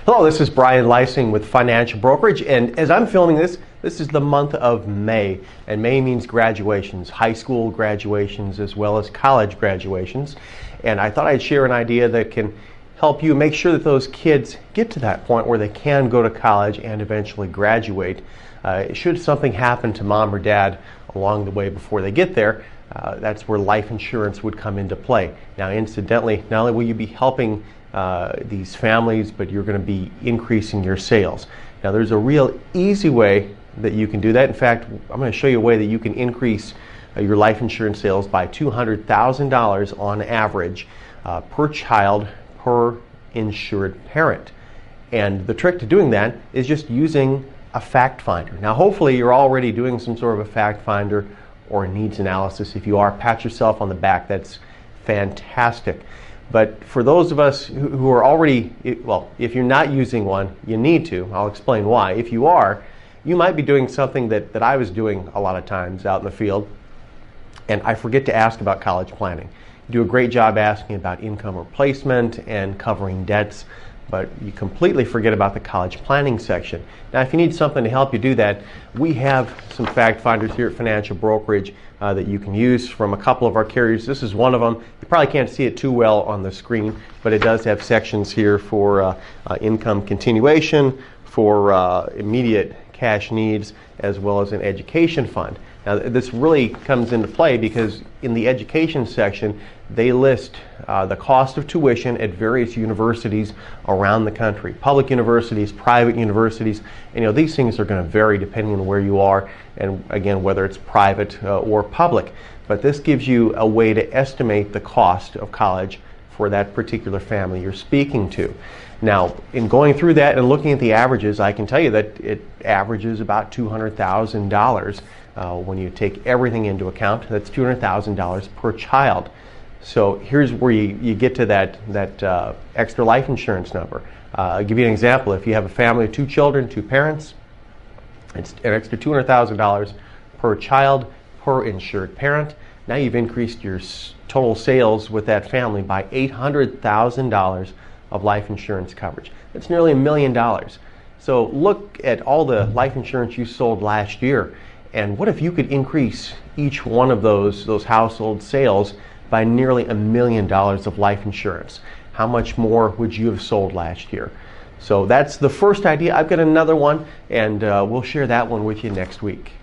Hello, this is Brian Lysing with Financial Brokerage, and as I'm filming this is the month of May, and May means graduations, high school graduations as well as college graduations, and I thought I'd share an idea that can help you make sure that those kids get to that point where they can go to college and eventually graduate. Should something happen to mom or dad along the way before they get there, that's where life insurance would come into play. Now, incidentally, not only will you be helping these families, but you're going to be increasing your sales. Now, there's a real easy way that you can do that. In fact, I'm going to show you a way that you can increase your life insurance sales by $200,000 on average per child per insured parent. And the trick to doing that is just using a fact finder. Now, hopefully you're already doing some sort of a fact finder or a needs analysis. If you are, pat yourself on the back. That's fantastic. But for those of us who are already, well, if you're not using one, you need to. I'll explain why. If you are, you might be doing something that I was doing a lot of times out in the field, and I forget to ask about college planning. You do a great job asking about income replacement and covering debts, but you completely forget about the college planning section. Now, if you need something to help you do that, we have some fact finders here at Financial Brokerage that you can use from a couple of our carriers. This is one of them. You probably can't see it too well on the screen, but it does have sections here for income continuation, for immediate cash needs, as well as an education fund. Now, this really comes into play because in the education section, they list the cost of tuition at various universities around the country. Public universities, private universities, and these things are going to vary depending on where you are, and again, whether it's private or public. But this gives you a way to estimate the cost of college for that particular family you're speaking to. Now, in going through that and looking at the averages, I can tell you that it averages about $200,000 when you take everything into account. That's $200,000 per child. So here's where you get to that extra life insurance number. I'll give you an example. If you have a family of 2 children, 2 parents, it's an extra $200,000 per child per insured parent. Now you've increased your total sales with that family by $800,000 of life insurance coverage. That's nearly $1 million. So look at all the life insurance you sold last year, and what if you could increase each one of those household sales by nearly $1 million of life insurance? How much more would you have sold last year? So that's the first idea. I've got another one, and we'll share that one with you next week.